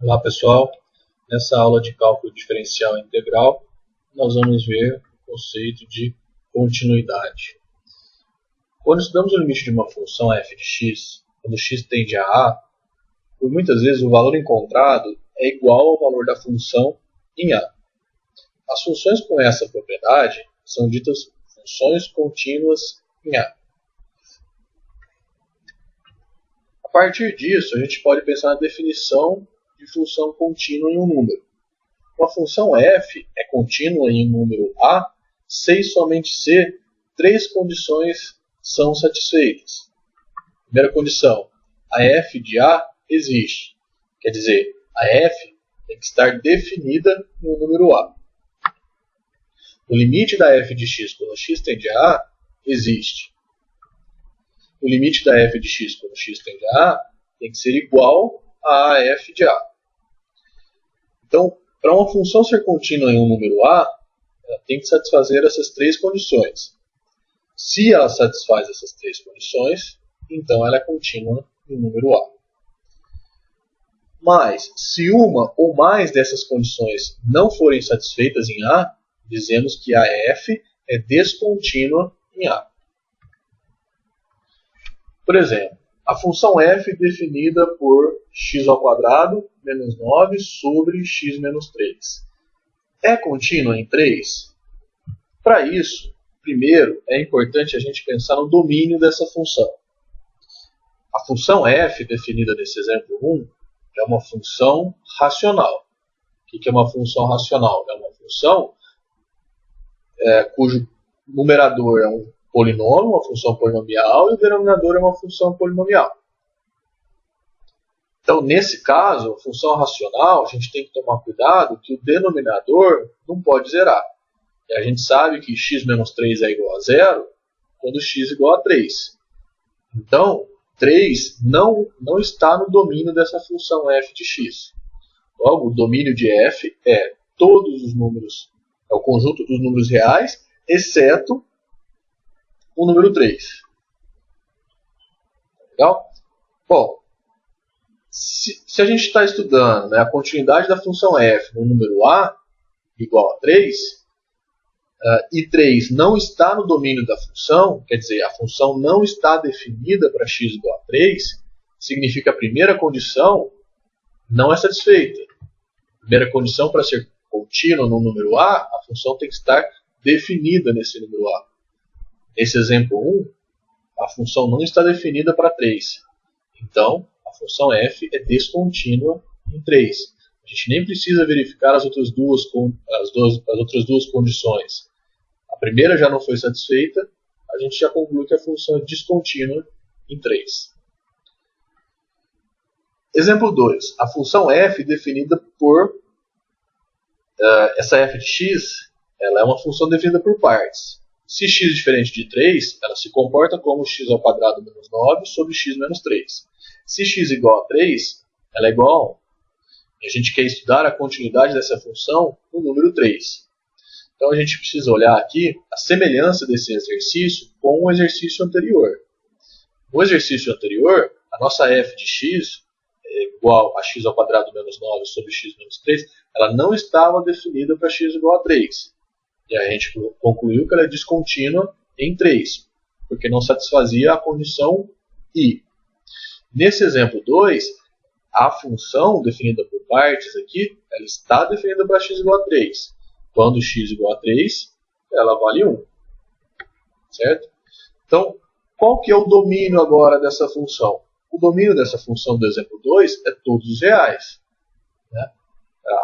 Olá pessoal, nessa aula de cálculo diferencial integral nós vamos ver o conceito de continuidade. Quando estudamos o limite de uma função f de x, quando x tende a a, por muitas vezes o valor encontrado é igual ao valor da função em a. As funções com essa propriedade são ditas funções contínuas em a. A partir disso, a gente pode pensar na definição de função contínua em um número. Uma função f é contínua em um número a se e somente se três condições são satisfeitas. Primeira condição, a f de a existe. Quer dizer, a f tem que estar definida no número a. O limite da f de x quando x tende a a existe. O limite da f de x quando x tende a a tem que ser igual a f de a. Então, para uma função ser contínua em um número a, ela tem que satisfazer essas três condições. Se ela satisfaz essas três condições, então ela é contínua em um número a. Mas, se uma ou mais dessas condições não forem satisfeitas em a, dizemos que a f é descontínua em a. Por exemplo, a função f definida por x² menos 9 sobre x menos 3. É contínua em 3? Para isso, primeiro é importante a gente pensar no domínio dessa função. A função f definida nesse exemplo 1 é uma função racional. O que é uma função racional? É uma função cujo numerador é um polinômio, uma função polinomial, e o denominador é uma função polinomial. Então, nesse caso, a função racional, a gente tem que tomar cuidado que o denominador não pode zerar. E a gente sabe que x menos 3 é igual a zero quando x é igual a 3. Então, 3 não está no domínio dessa função f de x. Logo, o domínio de f é todos os números, é o conjunto dos números reais, exceto o número 3. Legal? Bom, se a gente está estudando a continuidade da função f no número a igual a 3, e 3 não está no domínio da função, quer dizer, a função não está definida para x igual a 3, significa que a primeira condição não é satisfeita. A primeira condição para ser contínua no número a função tem que estar definida nesse número a. Nesse exemplo 1, a função não está definida para 3. Então, a função f é descontínua em 3. A gente nem precisa verificar as outras duas condições. A primeira já não foi satisfeita, a gente já conclui que a função é descontínua em 3. Exemplo 2. A função f definida por... essa f de x ela é uma função definida por partes. Se x é diferente de 3, ela se comporta como x² menos 9 sobre x menos 3. Se x é igual a 3, ela é igual a 1. E a gente quer estudar a continuidade dessa função no número 3. Então a gente precisa olhar aqui a semelhança desse exercício com o exercício anterior. No exercício anterior, a nossa f de x é igual a x² menos 9 sobre x menos 3, ela não estava definida para x igual a 3. E a gente concluiu que ela é descontínua em 3, porque não satisfazia a condição i. Nesse exemplo 2, a função definida por partes aqui, ela está definida para x igual a 3. Quando x igual a 3, ela vale 1. Certo? Então, qual que é o domínio agora dessa função? O domínio dessa função do exemplo 2 é todos os reais. Né?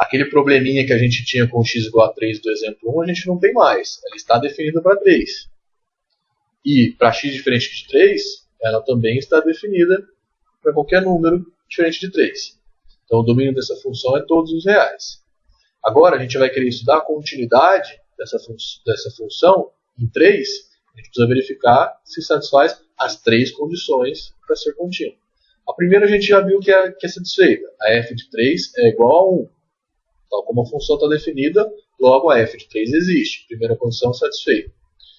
Aquele probleminha que a gente tinha com x igual a 3 do exemplo 1, a gente não tem mais. Ela está definida para 3. E para x diferente de 3, ela também está definida para qualquer número diferente de 3. Então o domínio dessa função é todos os reais. Agora a gente vai querer estudar a continuidade dessa função em 3. A gente precisa verificar se satisfaz as três condições para ser contínua. A primeira a gente já viu que é satisfeita. A f de 3 é igual a 1. Então, como a função está definida, logo a f de 3 existe. Primeira condição satisfeita.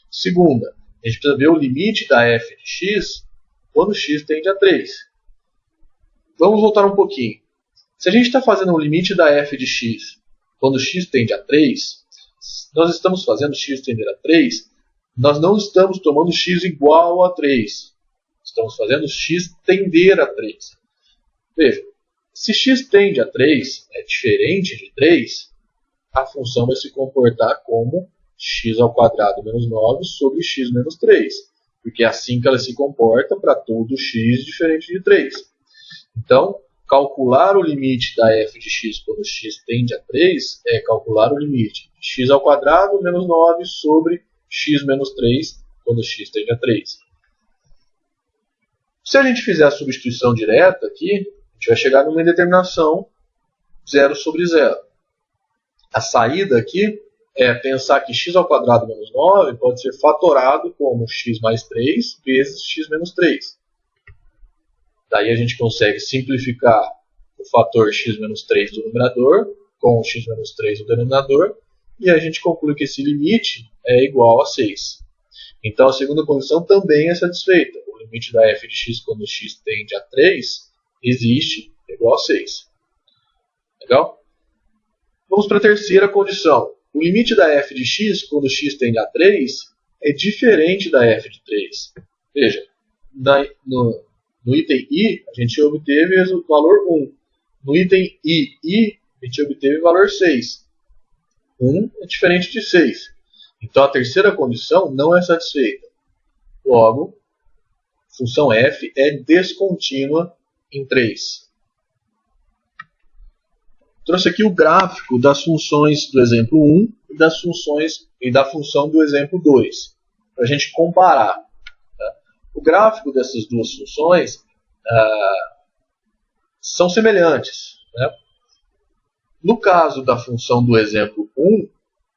Segunda, a gente precisa ver o limite da f de x quando x tende a 3. Vamos voltar um pouquinho. Se a gente está fazendo um limite da f de x quando x tende a 3, nós estamos fazendo x tender a 3, nós não estamos tomando x igual a 3. Estamos fazendo x tender a 3. Veja, se x tende a 3 é diferente de 3, a função vai se comportar como x² menos 9 sobre x menos 3. Porque é assim que ela se comporta para todo x diferente de 3. Então, calcular o limite da f de x quando x tende a 3 é calcular o limite de x² menos 9 sobre x menos 3 quando x tende a 3. Se a gente fizer a substituição direta aqui, a gente vai chegar numa indeterminação 0 sobre 0. A saída aqui é pensar que x² menos 9 pode ser fatorado como x mais 3 vezes x menos 3. Daí a gente consegue simplificar o fator x menos 3 do numerador com o x menos 3 do denominador e a gente conclui que esse limite é igual a 6. Então a segunda condição também é satisfeita. O limite da f de x quando x tende a 3 existe, é igual a 6. Legal? Vamos para a terceira condição. O limite da f de x quando x tende a 3 é diferente da f de 3. Veja, no item I, a gente obteve o valor 1. No item I, a gente obteve o valor 6. 1 é diferente de 6. Então, a terceira condição não é satisfeita. Logo, a função f é descontínua em 3. Trouxe aqui o gráfico das funções do exemplo 1 e da função do exemplo 2, para a gente comparar. O gráfico dessas duas funções são semelhantes. Né? No caso da função do exemplo 1,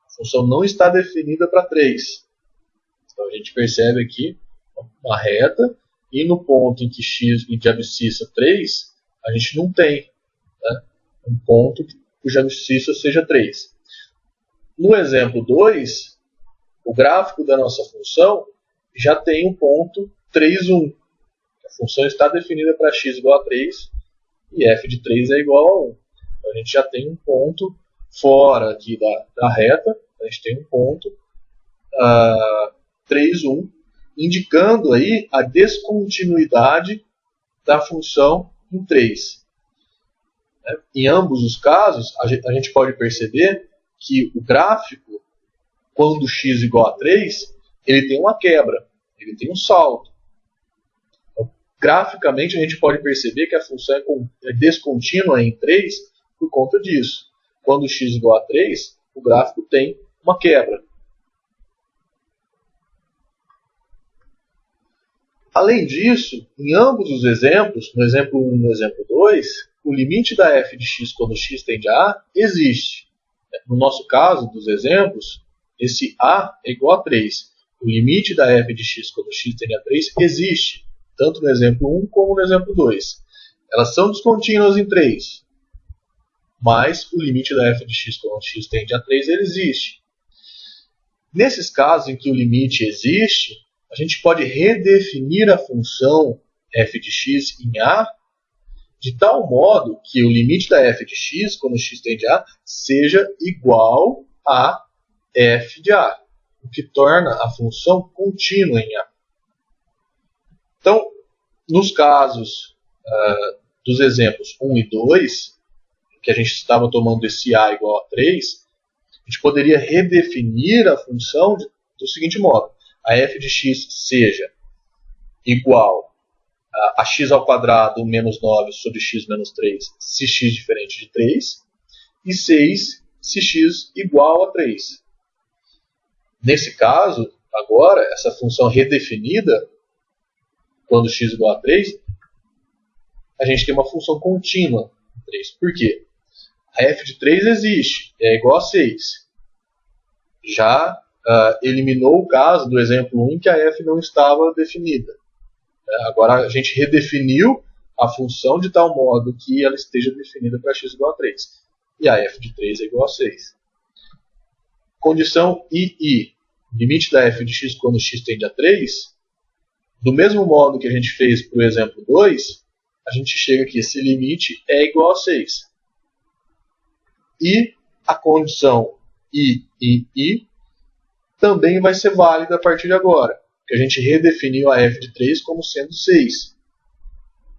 a função não está definida para 3. Então a gente percebe aqui uma reta, e no ponto em que x de abscissa 3, a gente não tem um ponto cuja abscissa seja 3. No exemplo 2, o gráfico da nossa função já tem um ponto 3, 1. A função está definida para x igual a 3 e f de 3 é igual a 1. Então a gente já tem um ponto fora aqui da reta, a gente tem um ponto 3, 1, indicando aí a descontinuidade da função em 3. Em ambos os casos, a gente pode perceber que o gráfico, quando x igual a 3, ele tem uma quebra, ele tem um salto. Então, graficamente, a gente pode perceber que a função é descontínua em 3 por conta disso. Quando x igual a 3, o gráfico tem uma quebra. Além disso, em ambos os exemplos, no exemplo 1 e no exemplo 2, o limite da f de x quando x tende a A existe. No nosso caso, dos exemplos, esse A é igual a 3. O limite da f de x quando x tende a 3 existe, tanto no exemplo 1 como no exemplo 2. Elas são descontínuas em 3, mas o limite da f de x quando x tende a 3 ele existe. Nesses casos em que o limite existe, a gente pode redefinir a função f de x em A de tal modo que o limite da f de x, quando x tende a A, seja igual a f de A, o que torna a função contínua em A. Então, nos casos dos exemplos 1 e 2, que a gente estava tomando esse A igual a 3, a gente poderia redefinir a função do seguinte modo. A f de x seja igual a x² menos 9 sobre x menos 3, se x diferente de 3, e 6 se x igual a 3. Nesse caso, agora, essa função redefinida, quando x igual a 3, a gente tem uma função contínua em 3. Por quê? A f de 3 existe, é igual a 6. Já eliminou o caso do exemplo 1 em que a f não estava definida. Agora a gente redefiniu a função de tal modo que ela esteja definida para x igual a 3. E a f de 3 é igual a 6. Condição II. Limite da f de x quando x tende a 3. Do mesmo modo que a gente fez para o exemplo 2, a gente chega que esse limite é igual a 6. E a condição I também vai ser válida a partir de agora, porque a gente redefiniu a f de 3 como sendo 6.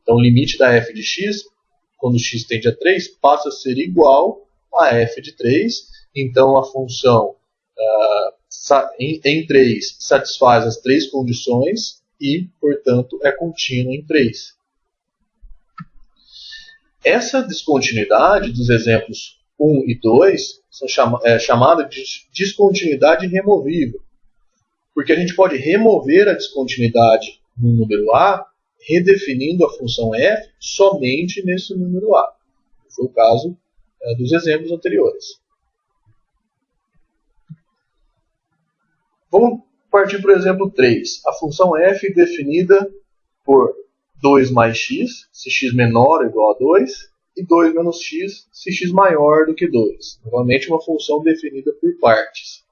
Então o limite da f de x, quando x tende a 3, passa a ser igual a f de 3. Então a função em 3 satisfaz as três condições e, portanto, é contínua em 3. Essa descontinuidade dos exemplos 1 e 2 é chamada de descontinuidade removível, porque a gente pode remover a descontinuidade no número A, redefinindo a função f somente nesse número A. Foi o caso dos exemplos anteriores. Vamos partir para o exemplo 3. A função f definida por 2 mais x, se x menor ou igual a 2, e 2 menos x, se x maior do que 2. Novamente, uma função definida por partes.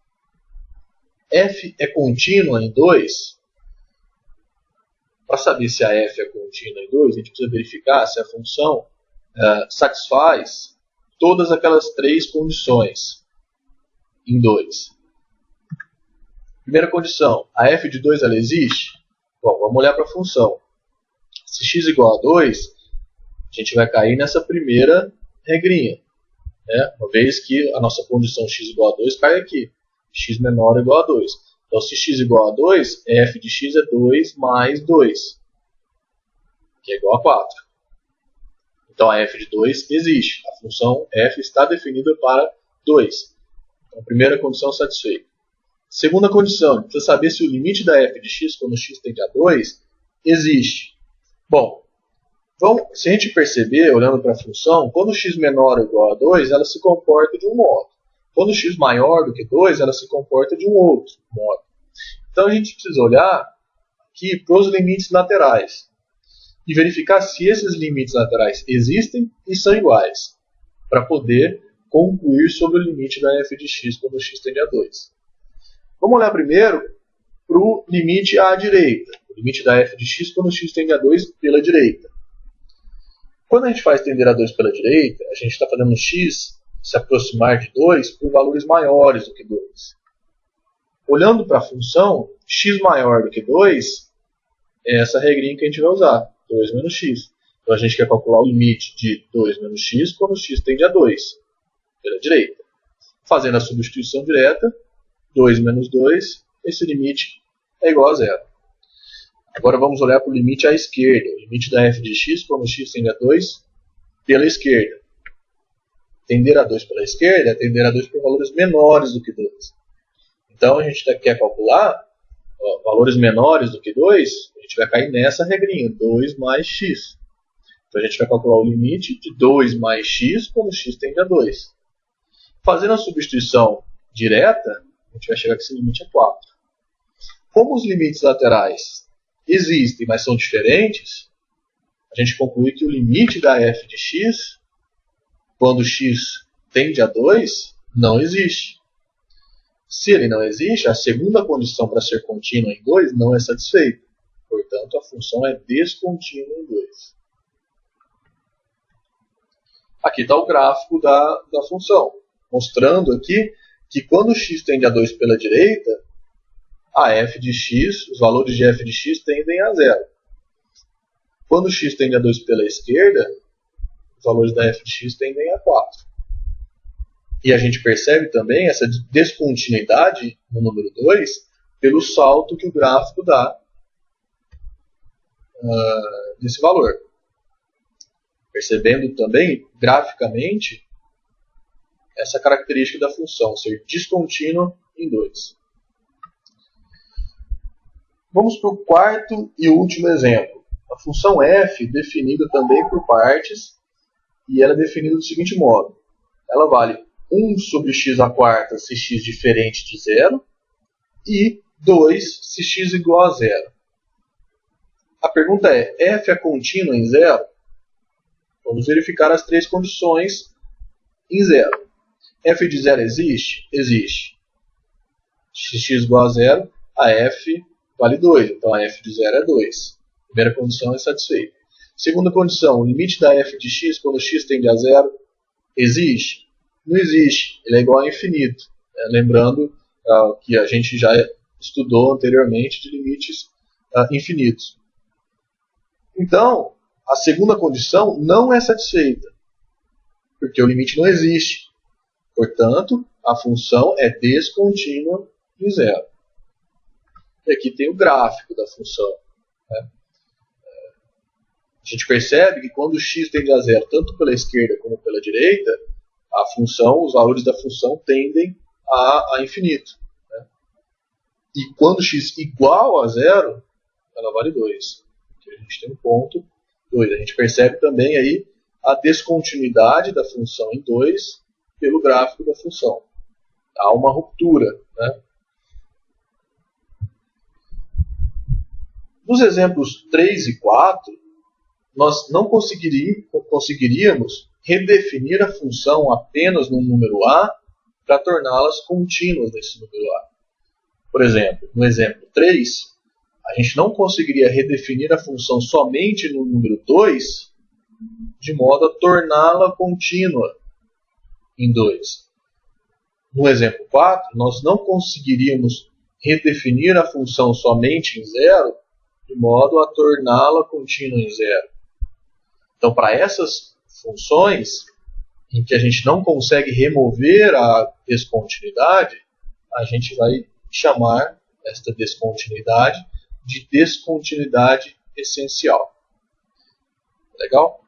F é contínua em 2. Para saber se a f é contínua em 2, a gente precisa verificar se a função satisfaz todas aquelas três condições em 2. Primeira condição, a f de 2 ela existe? Bom, vamos olhar para a função. Se x igual a 2, a gente vai cair nessa primeira regrinha. Né? Uma vez que a nossa condição x igual a 2 cai aqui. X menor ou igual a 2. Então, se x igual a 2, f de x é 2 mais 2, que é igual a 4. Então, a f de 2 existe. A função f está definida para 2. Então, a primeira condição satisfeita. Segunda condição, precisa saber se o limite da f de x, quando x tende a 2, existe. Bom, então, se a gente perceber, olhando para a função, quando x menor ou igual a 2, ela se comporta de um modo. Quando x maior do que 2, ela se comporta de um outro modo. Então, a gente precisa olhar aqui para os limites laterais e verificar se esses limites laterais existem e são iguais, para poder concluir sobre o limite da f de x quando x tende a 2. Vamos olhar primeiro para o limite à direita, o limite da f de x quando x tende a 2 pela direita. Quando a gente faz tender a 2 pela direita, a gente está fazendo x se aproximar de 2 por valores maiores do que 2. Olhando para a função, x maior do que 2 é essa regrinha que a gente vai usar, 2 menos x. Então a gente quer calcular o limite de 2 menos x quando x tende a 2 pela direita. Fazendo a substituição direta, 2 menos 2, esse limite é igual a 0. Agora vamos olhar para o limite à esquerda, o limite da f de x quando x tende a 2 pela esquerda. Tender a 2 pela esquerda é tender a 2 por valores menores do que 2. Então a gente quer calcular valores menores do que 2, a gente vai cair nessa regrinha, 2 mais x. Então a gente vai calcular o limite de 2 mais x quando x tende a 2. Fazendo a substituição direta, a gente vai chegar que esse limite é 4. Como os limites laterais existem, mas são diferentes, a gente conclui que o limite da f de x, quando x tende a 2, não existe. Se ele não existe, a segunda condição para ser contínua em 2 não é satisfeita. Portanto, a função é descontínua em 2. Aqui está o gráfico da função, mostrando aqui que quando x tende a 2 pela direita, a f de x, os valores de f de x tendem a 0. Quando x tende a 2 pela esquerda, os valores da f de x tendem a 4. E a gente percebe também essa descontinuidade no número 2 pelo salto que o gráfico dá desse valor. Percebendo também, graficamente, essa característica da função, ser descontínua em 2. Vamos para o quarto e último exemplo. A função f, definida também por partes, e ela é definida do seguinte modo. Ela vale 1 sobre x à quarta se x diferente de 0 e 2 se x igual a 0. A pergunta é, f é contínua em 0? Vamos verificar as três condições em 0. F de 0 existe? Existe. Se x igual a 0, a f vale 2. Então a f de 0 é 2. Primeira condição é satisfeita. Segunda condição, o limite da f de x quando x tende a 0 existe? não existe, ele é igual a infinito. Lembrando que a gente já estudou anteriormente de limites infinitos. Então, a segunda condição não é satisfeita, porque o limite não existe. Portanto, a função é descontínua em zero. E aqui tem o gráfico da função. Né? A gente percebe que quando x tende a zero, tanto pela esquerda como pela direita, a função, os valores da função tendem a infinito. Né? E quando x igual a zero, ela vale 2. Aqui a gente tem um ponto 2. A gente percebe também aí a descontinuidade da função em 2 pelo gráfico da função. Há uma ruptura. Né? Nos exemplos 3 e 4, nós não conseguiríamos redefinir a função apenas no número a para torná-las contínuas nesse número a. Por exemplo, no exemplo 3, a gente não conseguiria redefinir a função somente no número 2 de modo a torná-la contínua em 2. No exemplo 4, nós não conseguiríamos redefinir a função somente em 0 de modo a torná-la contínua em 0. Então, para essas funções em que a gente não consegue remover a descontinuidade, a gente vai chamar esta descontinuidade de descontinuidade essencial. Legal?